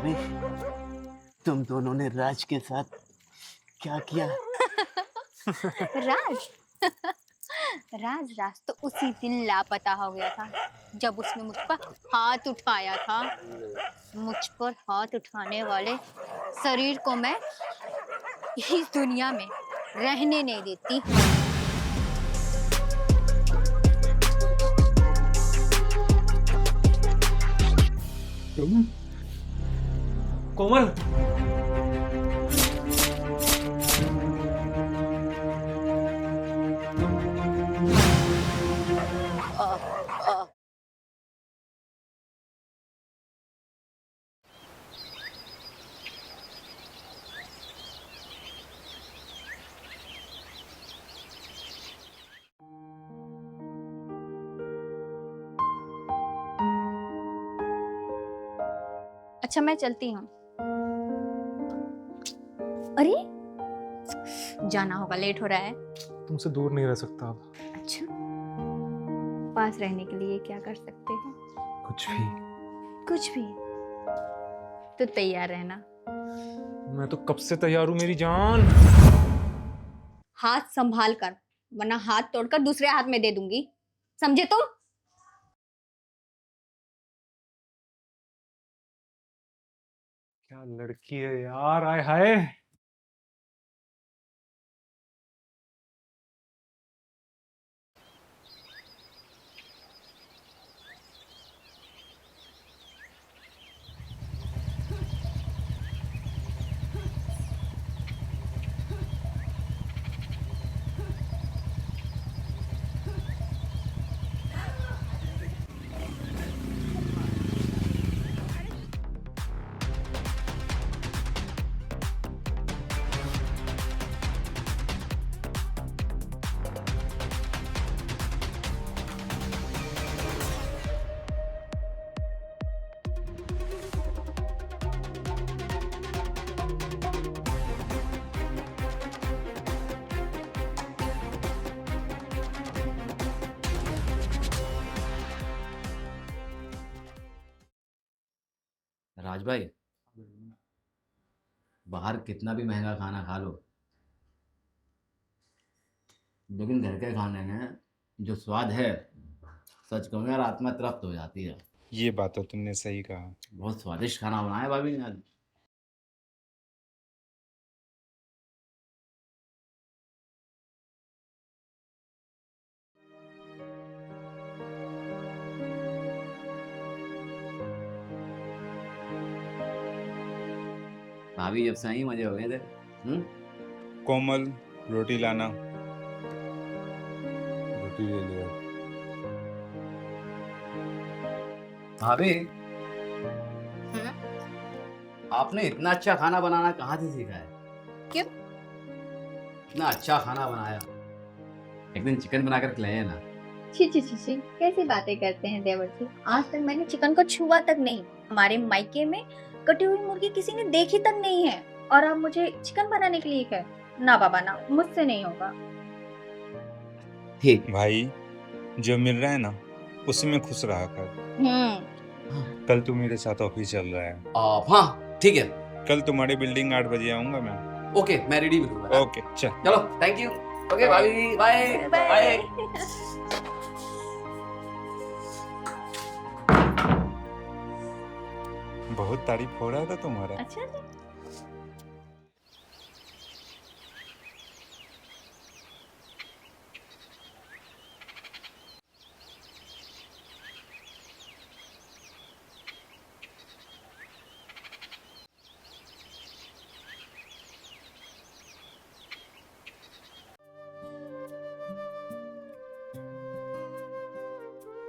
भाभी, तुम दोनों ने राज के साथ क्या किया? राज राज राज तो उसी दिन लापता हो गया था जब उसने मुझ पर हाथ उठाया था। मुझ पर हाथ उठाने वाले शरीर को मैं इस दुनिया में रहने नहीं देती। तुम कोमल, अ, अ, अच्छा मैं चलती हूँ। अरे जाना होगा, लेट हो रहा है। तुमसे दूर नहीं रह सकता अब। अच्छा, पास रहने के लिए क्या कर सकते हो? कुछ भी। कुछ भी? तो तैयार रहना। मैं तो कब से तैयार हूँ मेरी जान। हाथ संभाल कर, वरना हाथ तोड़कर दूसरे हाथ में दे दूंगी, समझे तुम? क्या लड़की है यार, आय हाय। राज भाई, बाहर कितना भी महंगा खाना खा लो, लेकिन घर के खाने में जो स्वाद है, सच कहूँ यार, आत्मा तृप्त हो जाती है। ये बात तो तुमने सही कहा। बहुत स्वादिष्ट खाना बनाया भाभी ने आज। भाभी जब से आई मजे हो गए थे। कोमल, रोटी लाना। रोटी ले लिया। भाभी, हम्म? आपने इतना अच्छा खाना बनाना कहाँ से सीखा है? क्यों? इतना अच्छा खाना बनाया, एक दिन चिकन बनाकर खिलाइए ना। छी छी छी छी, कैसी बातें करते हैं देवर जी। आज तक मैंने चिकन को छुआ तक नहीं। हमारे मायके में कटी हुई मुर्गी किसी ने देखी तक नहीं है, और आप मुझे चिकन बनाने के लिए कहे? ना बाबा ना, मुझसे नहीं होगा। ठीक। भाई, जो मिल रहा है ना, उसी में खुश रहा कर। कल तू मेरे साथ ऑफिस चल रहा है। हाँ ठीक है। कल तुम्हारी बिल्डिंग 8 बजे आऊंगा मैं। ओके, मैं रेडी मिलूंगा। ओके, चल। चलो, थैंक यू। ओके भाभी, बाय बाय। बहुत तारीफ हो रहा था तुम्हारा। अच्छा जी।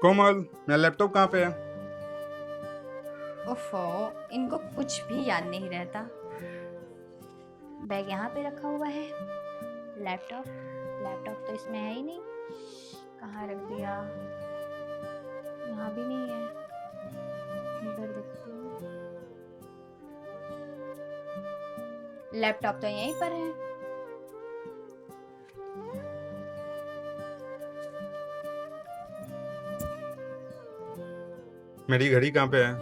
कोमल, मेरा लैपटॉप कहाँ पे है? ओफो, इनको कुछ भी याद नहीं रहता। बैग यहाँ पे रखा हुआ है, लैपटॉप लैपटॉप तो इसमें है ही नहीं। कहाँ रख दिया? यहाँ भी नहीं है। इधर देखती हूँ, लैपटॉप तो यहीं पर है। मेरी घड़ी कहाँ पे है?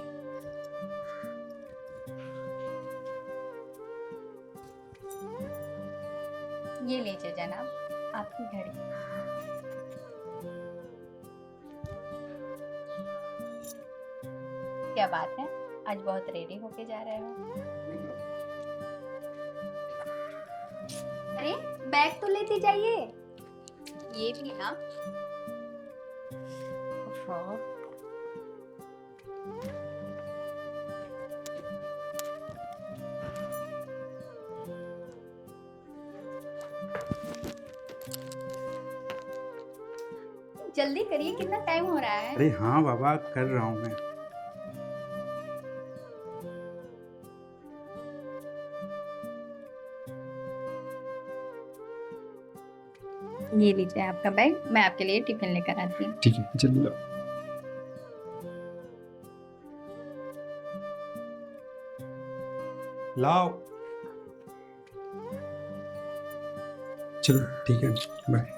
ये लीजिए जनाब, आपकी घड़ी। क्या बात है, आज बहुत रेडी होके जा रहे हो? अरे बैग तो लेते जाइए। ये भी ना। ओहो। जल्दी करिए, कितना टाइम हो रहा है? अरे हाँ बाबा, कर रहा हूँ मैं। ये लीजिए आपका बैग, मैं आपके लिए टिफिन लेकर आती हूँ। ठीक है, जल्दी लो। लाओ। चलो ठीक है, बाय।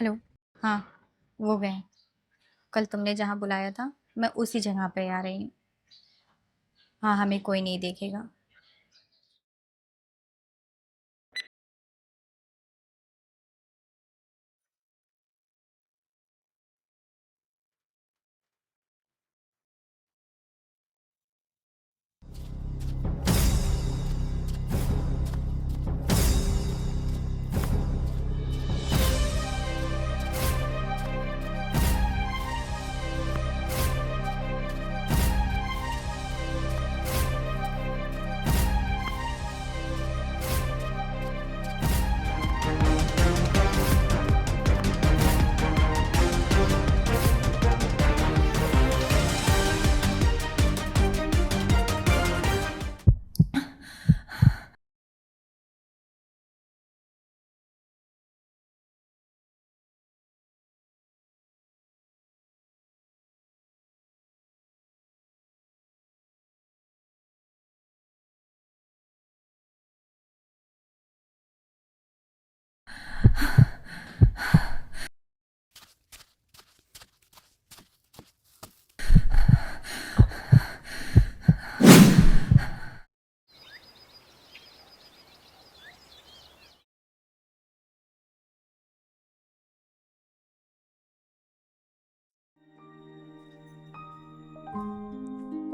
हेलो। हाँ, वो गए। कल तुमने जहाँ बुलाया था, मैं उसी जगह पे आ रही हूँ। हाँ, हमें कोई नहीं देखेगा।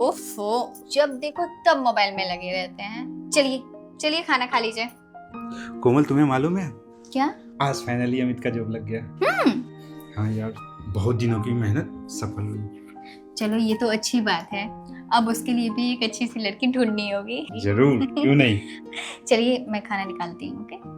ओफो, जब देखो तब मोबाइल में लगे रहते हैं। चलिए चलिए, खाना खा लीजिए। कोमल, तुम्हें मालूम है, क्या? आज फाइनली अमित का जॉब लग गया। हाँ यार, बहुत दिनों की मेहनत सफल हुई। चलो, ये तो अच्छी बात है। अब उसके लिए भी एक अच्छी सी लड़की ढूंढनी होगी। जरूर, क्यों नहीं। चलिए, मैं खाना निकालती हूँ। ओके।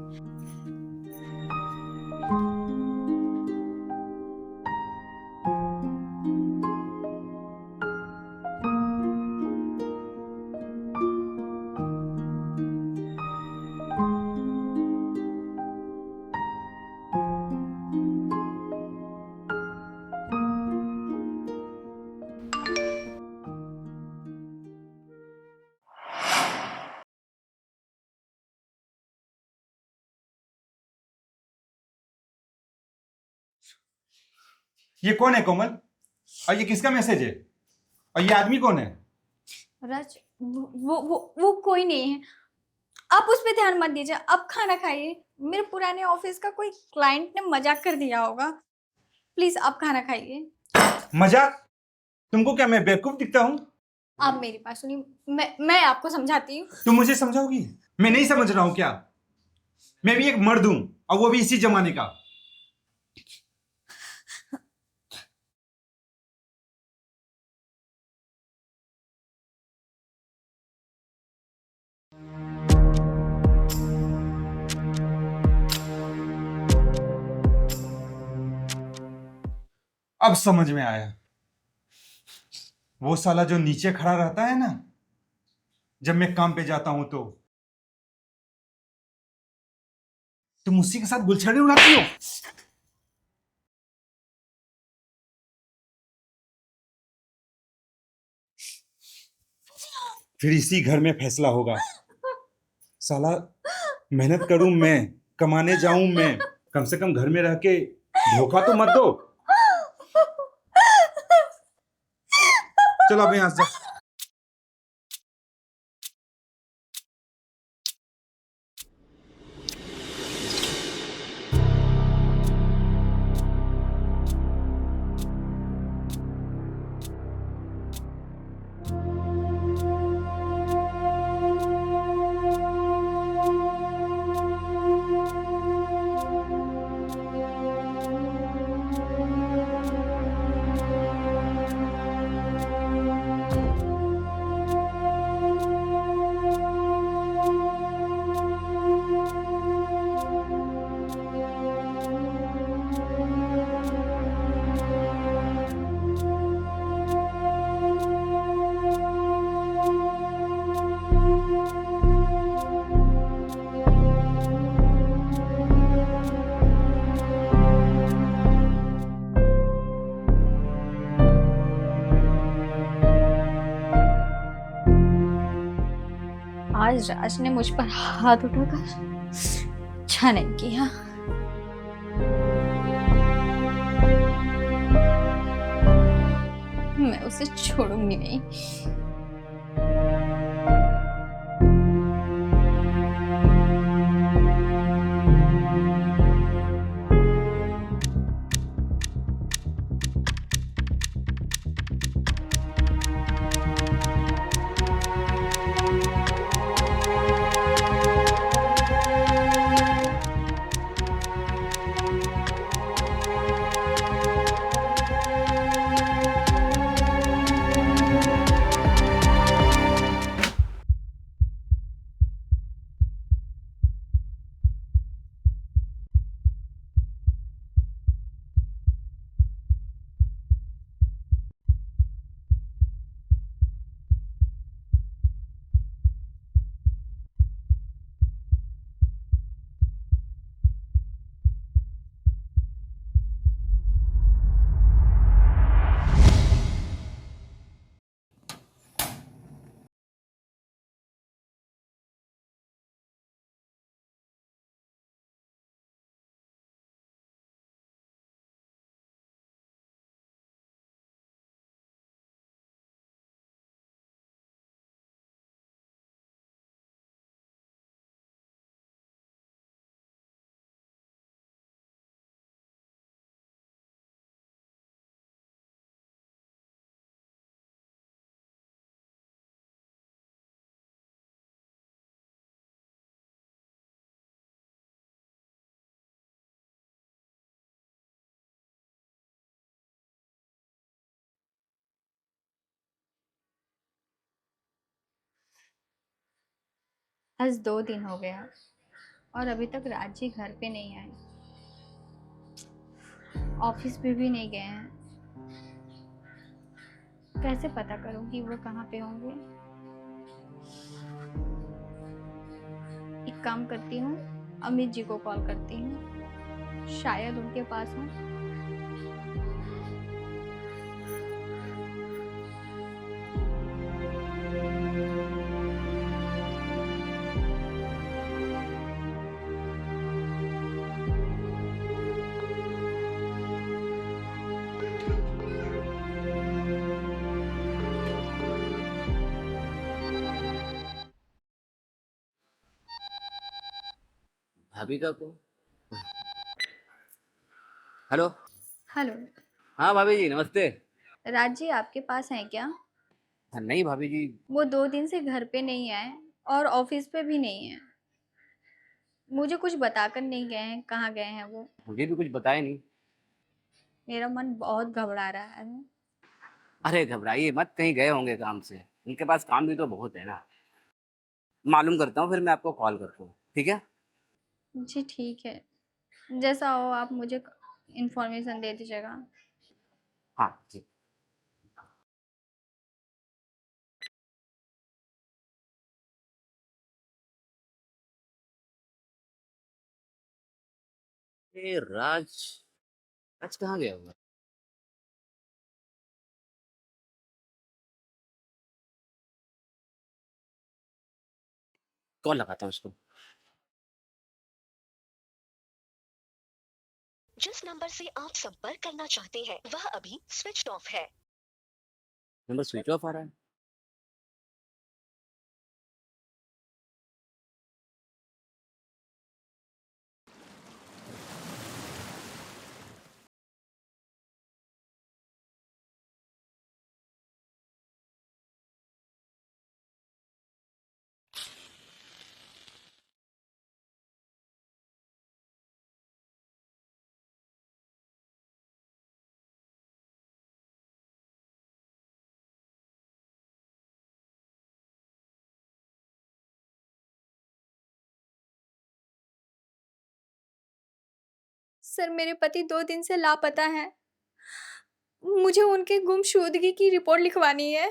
ये कौन है कोमल? और ये किसका मैसेज है? और ये आदमी कौन है? राज, वो कोई नहीं है। आप उस पे ध्यान मत दीजिए, अब खाना खाइए। मेरे पुराने ऑफिस का कोई क्लाइंट ने मजाक कर दिया होगा। प्लीज आप खाना खाइए। मजाक? तुमको क्या मैं बेवकूफ दिखता हूँ? आप मेरी बात सुनिए, मैं आपको समझाती हूँ। तुम मुझे समझाओगी? मैं नहीं समझ रहा हूँ क्या? मैं भी एक मर्द हूँ, और वो भी इसी जमाने का। अब समझ में आया। वो साला जो नीचे खड़ा रहता है ना, जब मैं काम पे जाता हूं तो तुम उसी के साथ गुलछड़े उड़ाती हो। फिर इसी घर में फैसला होगा। साला मेहनत करूं मैं, कमाने जाऊं मैं, कम से कम घर में रह के धोखा तो मत दो। चलो अब यहां से। आज राज ने मुझ पर हाथ उठाकर अच्छा नहीं किया। मैं उसे छोड़ूंगी नहीं। आज 2 दिन हो गया और अभी तक राज जी घर पे नहीं आए, ऑफिस पे भी नहीं गए हैं। कैसे पता करूं कि वो कहाँ पे होंगे? एक काम करती हूँ, अमित जी को कॉल करती हूँ, शायद उनके पास हो। भाभी का को हेलो। हेलो। हाँ भाभी जी नमस्ते। राज जी आपके पास हैं क्या? हाँ, नहीं भाभी जी। वो 2 दिन से घर पे नहीं आए और ऑफिस पे भी नहीं है। मुझे कुछ बताकर नहीं गए हैं, कहाँ गए हैं वो? मुझे भी कुछ बताया नहीं। मेरा मन बहुत घबरा रहा है। अरे घबराइए मत, कहीं गए होंगे काम से, उनके पास काम भी तो बहुत है ना। मालूम करता हूँ फिर मैं आपको कॉल करता हूँ, ठीक है? जी ठीक है, जैसा हो आप मुझे इन्फॉर्मेशन दे दीजिएगा। हाँ जी। ये राज, राज कहाँ गया हुआ? कौन लगाता है उसको? जिस नंबर से आप संपर्क करना चाहते हैं वह अभी स्विच ऑफ है। नंबर स्विच ऑफ आ रहा है। सर मेरे पति 2 दिन से लापता हैं। मुझे उनके गुमशुदगी की रिपोर्ट लिखवानी है।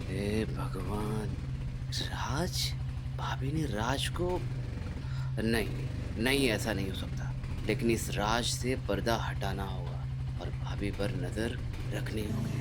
हे भगवान, राज, भाभी ने राज को, नहीं नहीं, ऐसा नहीं हो सकता। लेकिन इस राज से पर्दा हटाना होगा और भाभी पर नजर रखनी होगी।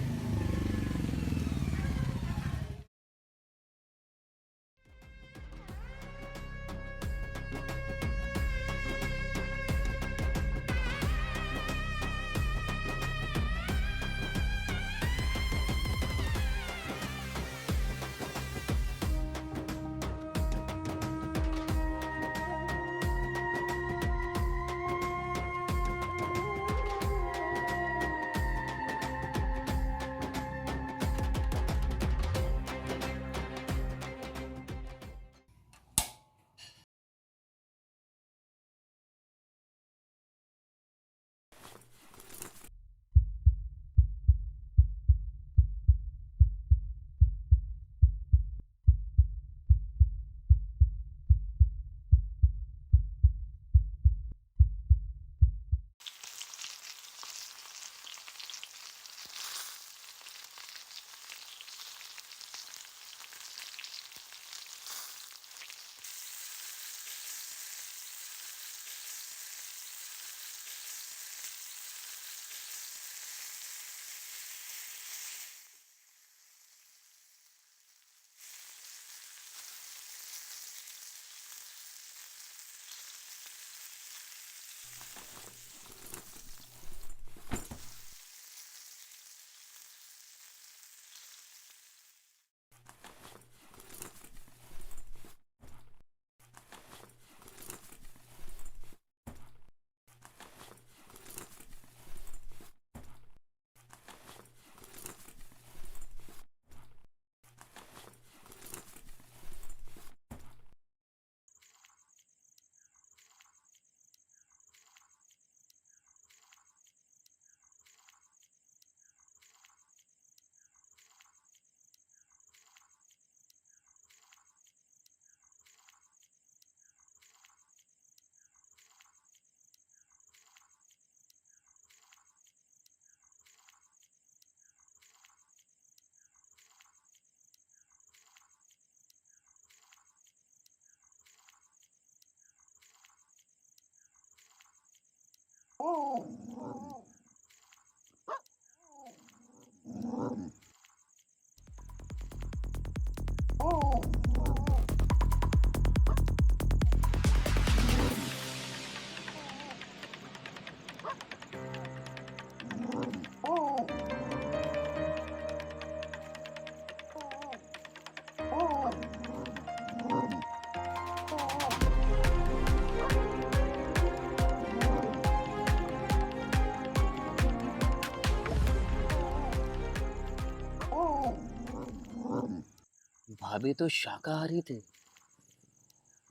भाभी तो शाकाहारी थे,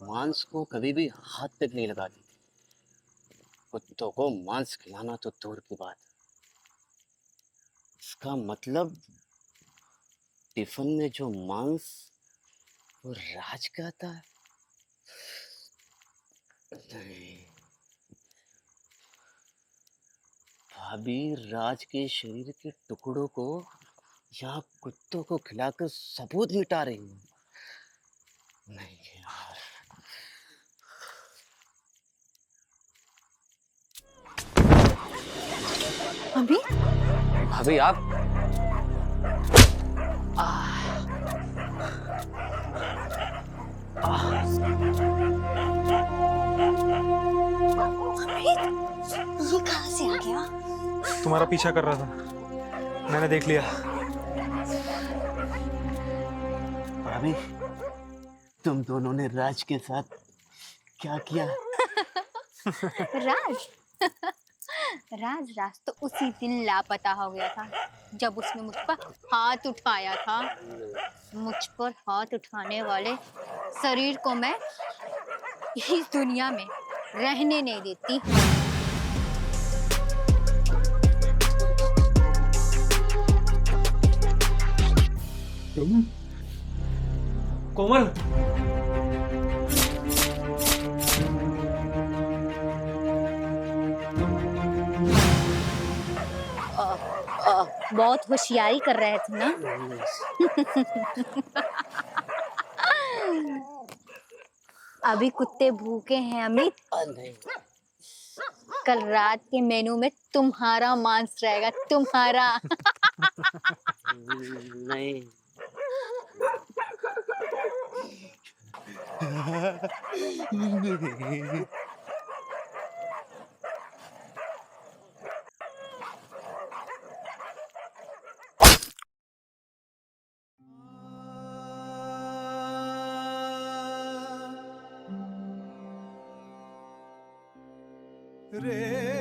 मांस को कभी भी हाथ तक नहीं लगाती। कुत्तों को मांस खिलाना तो दूर की बात। इसका मतलब टिफिन में जो मांस वो राज का था। नहीं, भाभी राज के शरीर के टुकड़ों को यहाँ कुत्तों को खिलाकर सबूत मिटा रही हूँ। नहीं यार, अभी भाभी आप ये कहाँ से आ गया? तुम्हारा पीछा कर रहा था, मैंने देख लिया। भाभी, तुम दोनों ने राज के साथ क्या किया? राज राज तो उसी दिन लापता हो गया था जब उसने मुझ पर हाथ उठाया था। मुझ पर हाथ उठाने वाले शरीर को मैं इस दुनिया में रहने नहीं देती। तुम कोमल, बहुत होशियारी कर रहे थे ना। अभी कुत्ते भूखे हैं अमित। नहीं, कल रात के मेनू में तुम्हारा मांस रहेगा, तुम्हारा। नहीं। रे